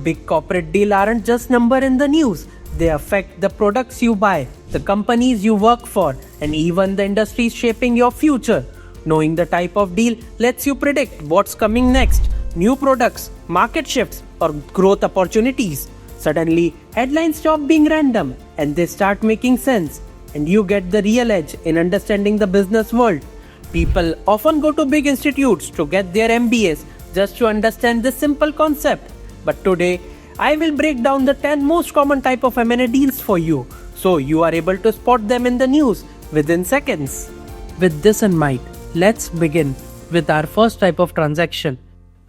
Big corporate deals aren't just number in the news. They affect the products you buy, the companies you work for, and even the industries shaping your future. Knowing the type of deal lets you predict what's coming next, new products, market shifts, or growth opportunities. Suddenly, headlines stop being random and they start making sense, and you get the real edge in understanding the business world. People often go to big institutes to get their MBAs just to understand this simple concept. But today, I will break down the 10 most common type of M&A deals for you, so you are able to spot them in the news within seconds. With this in mind, let's begin with our first type of transaction.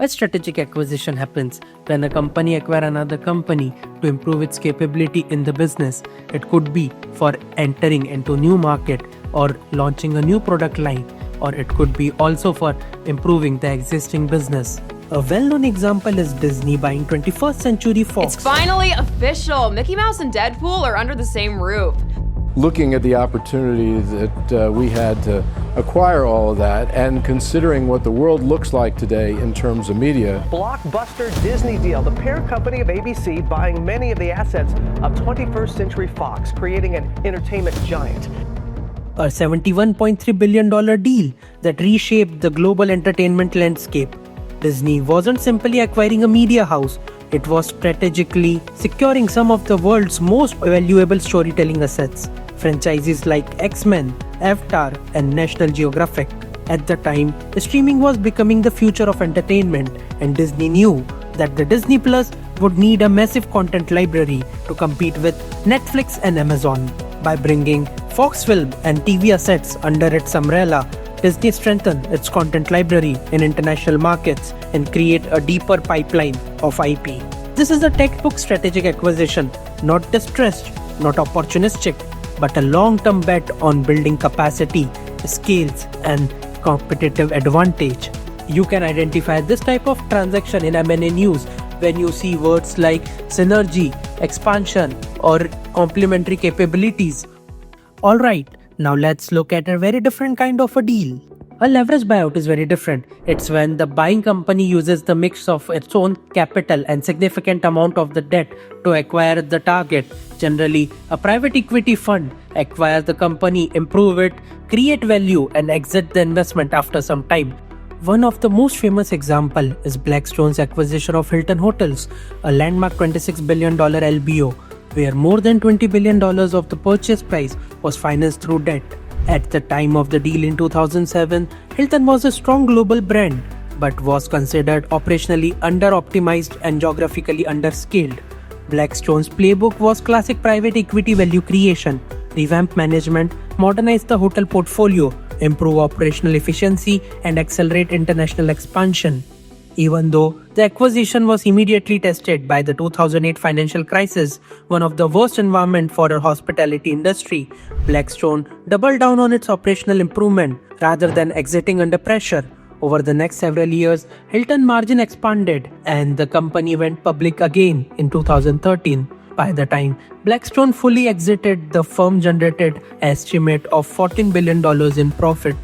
A strategic acquisition happens when a company acquires another company to improve its capability in the business. It could be for entering into new market or launching a new product line, or it could be also for improving the existing business. A well-known example is Disney buying 21st Century Fox. It's finally official. Mickey Mouse and Deadpool are under the same roof. Looking at the opportunity that we had to acquire all of that and considering what the world looks like today in terms of media. Blockbuster Disney deal, the parent company of ABC buying many of the assets of 21st Century Fox, creating an entertainment giant. A $71.3 billion deal that reshaped the global entertainment landscape. Disney wasn't simply acquiring a media house, it was strategically securing some of the world's most valuable storytelling assets. Franchises like X-Men, Avatar, and National Geographic. At the time, streaming was becoming the future of entertainment, and Disney knew that the Disney Plus would need a massive content library to compete with Netflix and Amazon. By bringing Fox film and TV assets under its umbrella, Disney strengthened its content library in international markets and create a deeper pipeline of IP. This is a textbook strategic acquisition, not distressed, not opportunistic, but a long-term bet on building capacity, skills, and competitive advantage. You can identify this type of transaction in M&A news when you see words like synergy, expansion, or complementary capabilities. Alright, now let's look at a very different kind of a deal. A leverage buyout is very different. It's when the buying company uses the mix of its own capital and significant amount of the debt to acquire the target. Generally, a private equity fund acquires the company, improve it, create value, and exit the investment after some time. One of the most famous example is Blackstone's acquisition of Hilton Hotels, a landmark $26 billion LBO, where more than $20 billion of the purchase price was financed through debt. At the time of the deal in 2007, Hilton was a strong global brand, but was considered operationally under-optimized and geographically under-scaled. Blackstone's playbook was classic private equity value creation, revamp management, modernize the hotel portfolio, improve operational efficiency, and accelerate international expansion. Even though the acquisition was immediately tested by the 2008 financial crisis, one of the worst environments for a hospitality industry, Blackstone doubled down on its operational improvement rather than exiting under pressure. Over the next several years, Hilton margin expanded and the company went public again in 2013. By the time Blackstone fully exited, the firm generated an estimate of $14 billion in profit,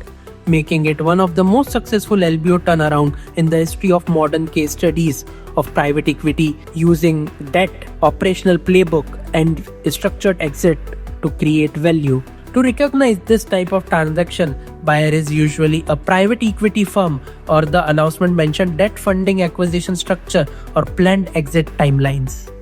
making it one of the most successful LBO turnaround in the history of modern case studies of private equity using debt, operational playbook, and structured exit to create value. To recognize this type of transaction, buyer is usually a private equity firm or the announcement mentioned debt funding acquisition structure or planned exit timelines.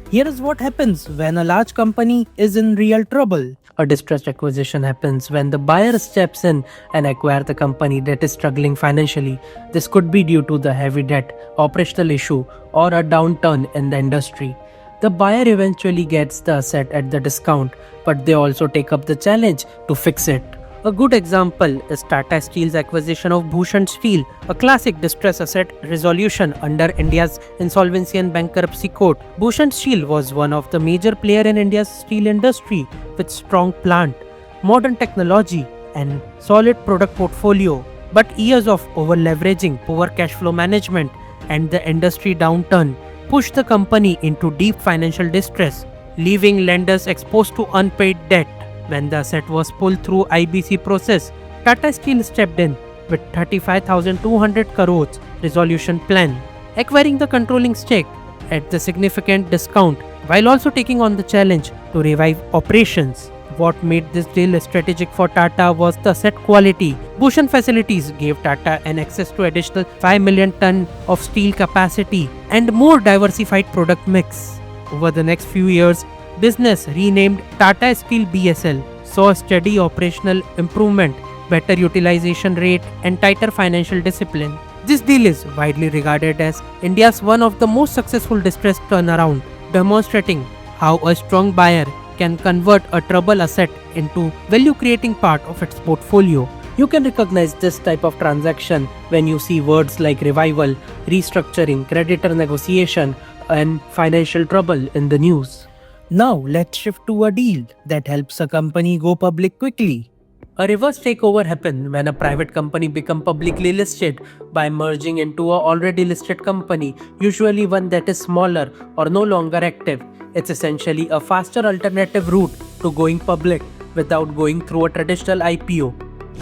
Here is what happens when a large company is in real trouble. A distressed acquisition happens when the buyer steps in and acquires the company that is struggling financially. This could be due to the heavy debt, operational issue, or a downturn in the industry. The buyer eventually gets the asset at the discount, but they also take up the challenge to fix it. A good example is Tata Steel's acquisition of Bhushan Steel, a classic distress asset resolution under India's insolvency and bankruptcy court. Bhushan Steel was one of the major players in India's steel industry with strong plant, modern technology, and solid product portfolio. But years of over-leveraging, poor cash flow management, and the industry downturn pushed the company into deep financial distress, leaving lenders exposed to unpaid debt. When the asset was pulled through IBC process, Tata Steel stepped in with 35,200 crores resolution plan, acquiring the controlling stake. at the significant discount, while also taking on the challenge to revive operations. What made this deal strategic for Tata was the asset quality. Bhushan facilities gave Tata an access to additional 5 million ton of steel capacity and more diversified product mix. Over the next few years, business renamed Tata Steel BSL saw steady operational improvement, better utilization rate and tighter financial discipline. This deal is widely regarded as India's one of the most successful distressed turnaround, demonstrating how a strong buyer can convert a troubled asset into value-creating part of its portfolio. You can recognize this type of transaction when you see words like revival, restructuring, creditor negotiation, and financial trouble in the news. Now let's shift to a deal that helps a company go public quickly. A reverse takeover happens when a private company becomes publicly listed by merging into an already listed company, usually one that is smaller or no longer active. It's essentially a faster alternative route to going public without going through a traditional IPO.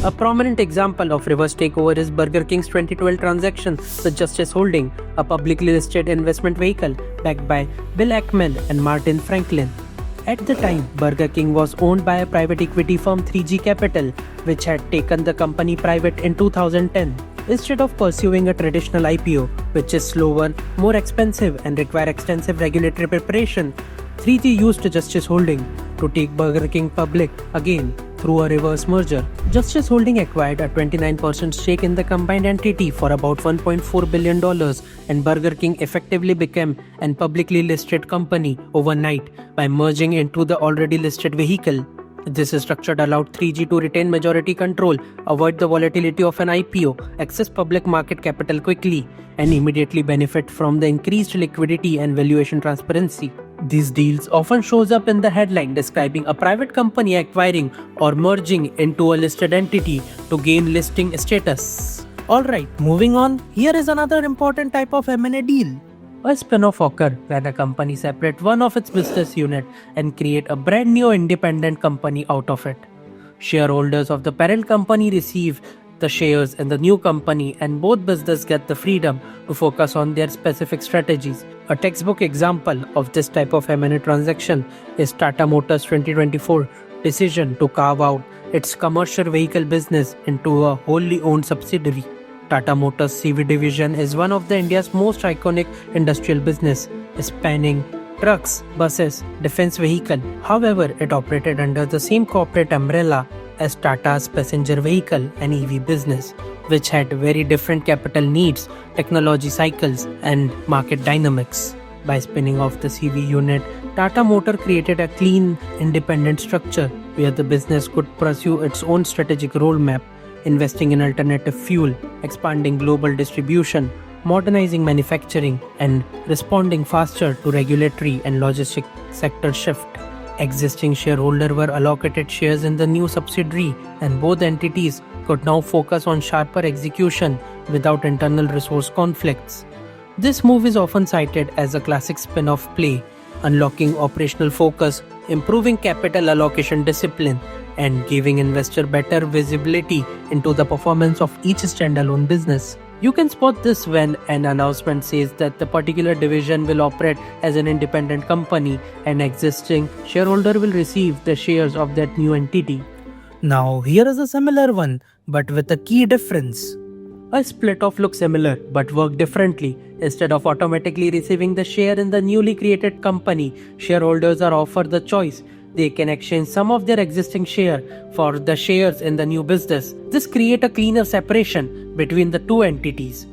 A prominent example of reverse takeover is Burger King's 2012 transaction with Justice Holding, a publicly listed investment vehicle backed by Bill Ackman and Martin Franklin. At the time, Burger King was owned by a private equity firm 3G Capital, which had taken the company private in 2010. Instead of pursuing a traditional IPO, which is slower, more expensive and require extensive regulatory preparation, 3G used Justice Holding to take Burger King public again through a reverse merger. Justice Holding acquired a 29% stake in the combined entity for about $1.4 billion, and Burger King effectively became an publicly listed company overnight by merging into the already listed vehicle. This structure allowed 3G to retain majority control, avoid the volatility of an IPO, access public market capital quickly, and immediately benefit from the increased liquidity and valuation transparency. These deals often shows up in the headline describing a private company acquiring or merging into a listed entity to gain listing status. Alright, moving on, here is another important type of M&A deal. A spin-off occurs when a company separates one of its business unit and create a brand new independent company out of it. Shareholders of the parent company receive the shares in the new company, and both businesses get the freedom to focus on their specific strategies. A textbook example of this type of M&A transaction is Tata Motors' 2024 decision to carve out its commercial vehicle business into a wholly owned subsidiary. Tata Motors CV division is one of India's most iconic industrial business, spanning trucks, buses, defense vehicle. However, it operated under the same corporate umbrella as Tata's passenger vehicle and EV business, which had very different capital needs, technology cycles, and market dynamics. By spinning off the CV unit, Tata Motor created a clean, independent structure where the business could pursue its own strategic roadmap, investing in alternative fuel, expanding global distribution, modernizing manufacturing, and responding faster to regulatory and logistic sector shift. Existing shareholders were allocated shares in the new subsidiary, and both entities could now focus on sharper execution without internal resource conflicts. This move is often cited as a classic spin-off play, unlocking operational focus, improving capital allocation discipline, and giving investor better visibility into the performance of each standalone business. You can spot this when an announcement says that the particular division will operate as an independent company and existing shareholder will receive the shares of that new entity. Now here is a similar one, but with a key difference. A split-off looks similar but work differently. Instead of automatically receiving the share in the newly created company, shareholders are offered the choice. They can exchange some of their existing share for the shares in the new business. This creates a cleaner separation between the two entities.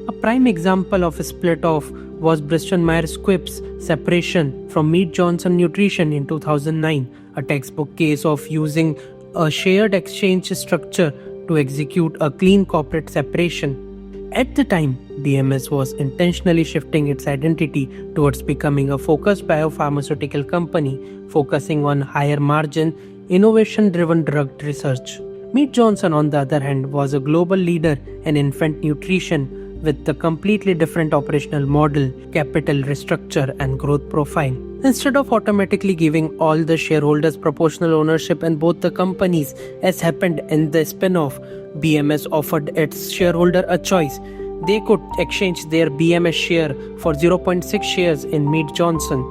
A prime example of a split-off was Bristol Myers Squibb's separation from Mead Johnson Nutrition in 2009, a textbook case of using a shared exchange structure to execute a clean corporate separation. At the time, BMS was intentionally shifting its identity towards becoming a focused biopharmaceutical company, focusing on higher margin, innovation-driven drug research. Mead Johnson, on the other hand, was a global leader in infant nutrition with a completely different operational model, capital restructure, and growth profile. Instead of automatically giving all the shareholders proportional ownership in both the companies, as happened in the spin-off, BMS offered its shareholder a choice. they could exchange their BMS share for 0.6 shares in Mead Johnson.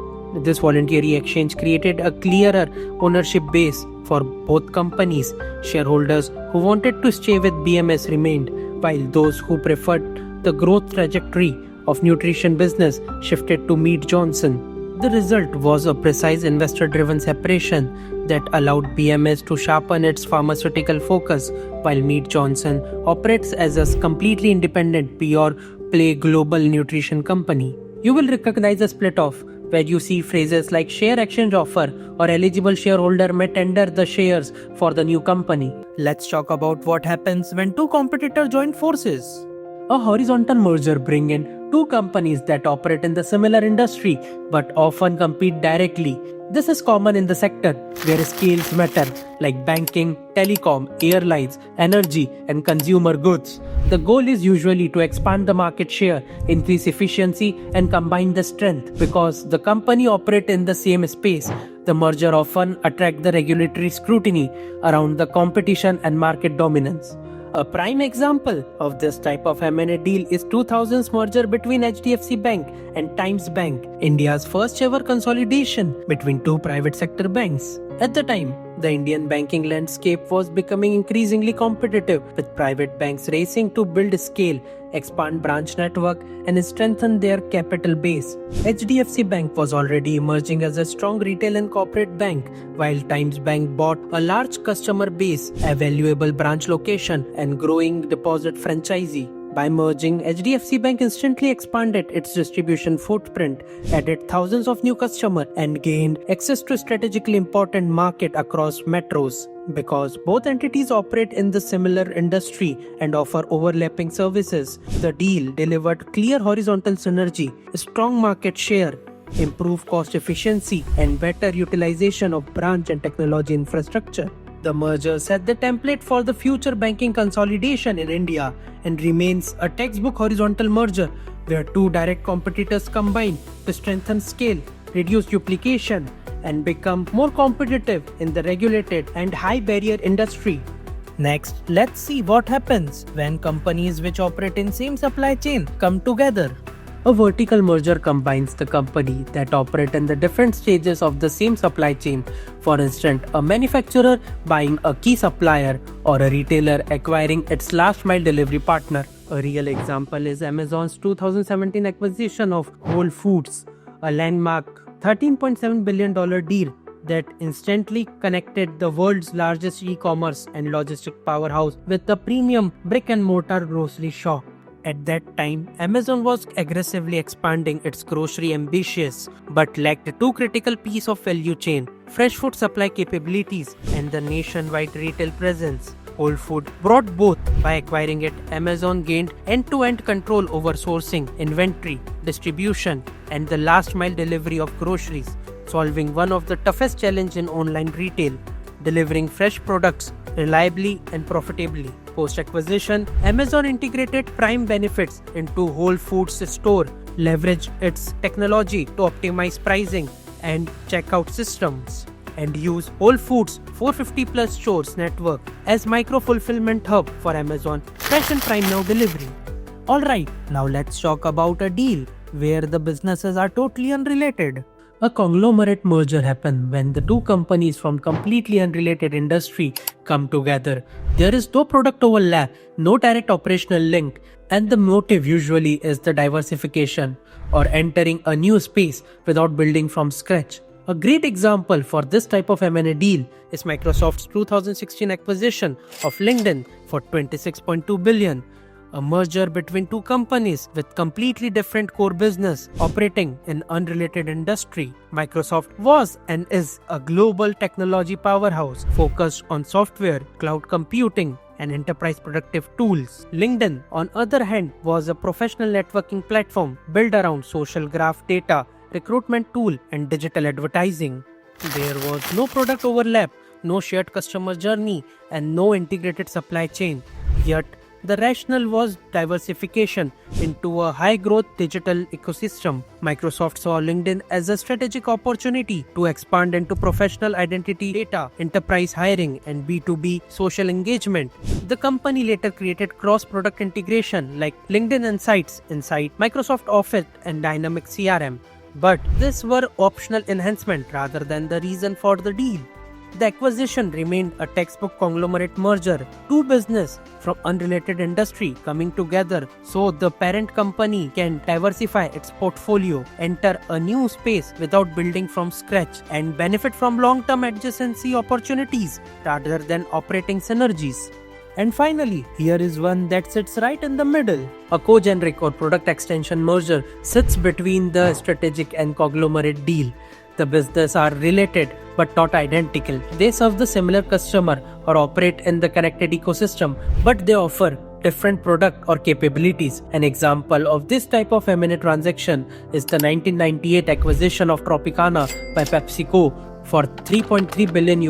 This voluntary exchange created a clearer ownership base for both companies. Shareholders who wanted to stay with BMS remained, while those who preferred the growth trajectory of nutrition business shifted to Mead Johnson. The result was a precise investor-driven separation that allowed BMS to sharpen its pharmaceutical focus, while Mead Johnson operates as a completely independent, pure-play global nutrition company. You will recognize a split-off where you see phrases like share exchange offer or eligible shareholder may tender the shares for the new company. Let's talk about what happens when two competitors join forces. A horizontal merger brings in two companies that operate in the similar industry but often compete directly. This is common in the sector where scales matter, like banking, telecom, airlines, energy, and consumer goods. The goal is usually to expand the market share, increase efficiency, and combine the strength. Because the company operates in the same space, the merger often attracts the regulatory scrutiny around the competition and market dominance. A prime example of this type of M&A deal is 2000's merger between HDFC Bank and Times Bank, India's first ever consolidation between two private sector banks. At the time, the Indian banking landscape was becoming increasingly competitive, with private banks racing to build scale, expand branch network, and strengthen their capital base. HDFC Bank was already emerging as a strong retail and corporate bank, while Times Bank bought a large customer base, a valuable branch location, and growing deposit franchisee. By merging, HDFC Bank instantly expanded its distribution footprint, added thousands of new customers, and gained access to strategically important market across metros. Because both entities operate in the similar industry and offer overlapping services, the deal delivered clear horizontal synergy, strong market share, improved cost efficiency, and better utilization of branch and technology infrastructure. The merger set the template for the future banking consolidation in India and remains a textbook horizontal merger where two direct competitors combine to strengthen scale, reduce duplication, and become more competitive in the regulated and high barrier industry. Next, let's see what happens when companies which operate in same supply chain come together. A vertical merger combines the company that operate in the different stages of the same supply chain. For instance, a manufacturer buying a key supplier or a retailer acquiring its last mile delivery partner. A real example is Amazon's 2017 acquisition of Whole Foods, a landmark $13.7 billion deal that instantly connected the world's largest e-commerce and logistic powerhouse with the premium brick-and-mortar grocery shop. At that time, Amazon was aggressively expanding its grocery ambitions but lacked two critical pieces of value chain: fresh food supply capabilities and the nationwide retail presence. Whole Foods brought both. By acquiring it, Amazon gained end-to-end control over sourcing, inventory, distribution, and the last mile delivery of groceries, solving one of the toughest challenges in online retail: delivering fresh products reliably and profitably. Post-acquisition, Amazon integrated Prime benefits into Whole Foods store, leveraged its technology to optimize pricing and checkout systems, and use Whole Foods 450 plus stores network as micro-fulfillment hub for Amazon Fresh and Prime Now delivery. Alright, now let's talk about a deal where the businesses are totally unrelated. A conglomerate merger happens when the two companies from completely unrelated industry come together. There is no product overlap, no direct operational link, and the motive usually is the diversification or entering a new space without building from scratch. A great example for this type of M&A deal is Microsoft's 2016 acquisition of LinkedIn for $26.2 billion. A merger between two companies with completely different core business operating in unrelated industry. Microsoft was and is a global technology powerhouse focused on software, cloud computing, and enterprise productive tools. LinkedIn, on other hand, was a professional networking platform built around social graph data, recruitment tool, and digital advertising. There was no product overlap, no shared customer journey, and no integrated supply chain. Yet, The rationale was diversification into a high-growth digital ecosystem. Microsoft saw LinkedIn as a strategic opportunity to expand into professional identity data, enterprise hiring, and B2B social engagement. The company later created cross-product integration like LinkedIn Insights inside Microsoft Office and Dynamic CRM. But these were optional enhancements rather than the reason for the deal. The acquisition remained a textbook conglomerate merger, two businesses from unrelated industry coming together so the parent company can diversify its portfolio, enter a new space without building from scratch, and benefit from long-term adjacency opportunities rather than operating synergies. And finally, here is one that sits right in the middle. A Congeneric or product extension merger sits between the strategic and conglomerate deal. The businesses are related but not identical. They serve the similar customer or operate in the connected ecosystem, but they offer different product or capabilities. An example of this type of M&A transaction is the 1998 acquisition of Tropicana by PepsiCo for $3.3 billion,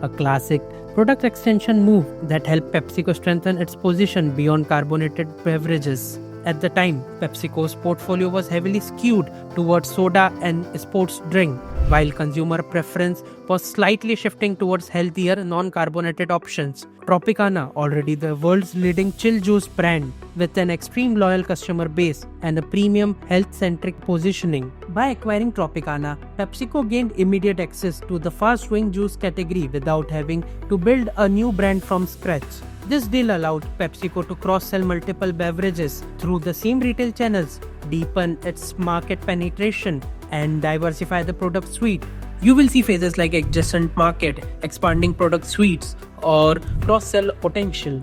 a classic product extension move that helped PepsiCo strengthen its position beyond carbonated beverages. At the time, PepsiCo's portfolio was heavily skewed towards soda and sports drink, while consumer preference was slightly shifting towards healthier non-carbonated options. Tropicana, already the world's leading chill juice brand with an extreme loyal customer base and a premium health-centric positioning. By acquiring Tropicana, PepsiCo gained immediate access to the fast-growing juice category without having to build a new brand from scratch. This deal allowed PepsiCo to cross-sell multiple beverages through the same retail channels, deepen its market penetration, and diversify the product suite. You will see phases like adjacent market, expanding product suites, or cross-sell potential.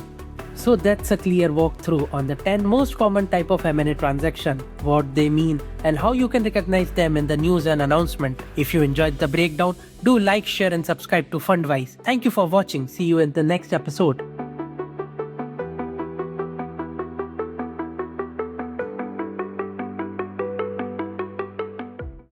So that's a clear walkthrough on the 10 most common type of M&A transaction, what they mean, and how you can recognize them in the news and announcement. If you enjoyed the breakdown, do like, share, and subscribe to FundVice. Thank you for watching. See you in the next episode.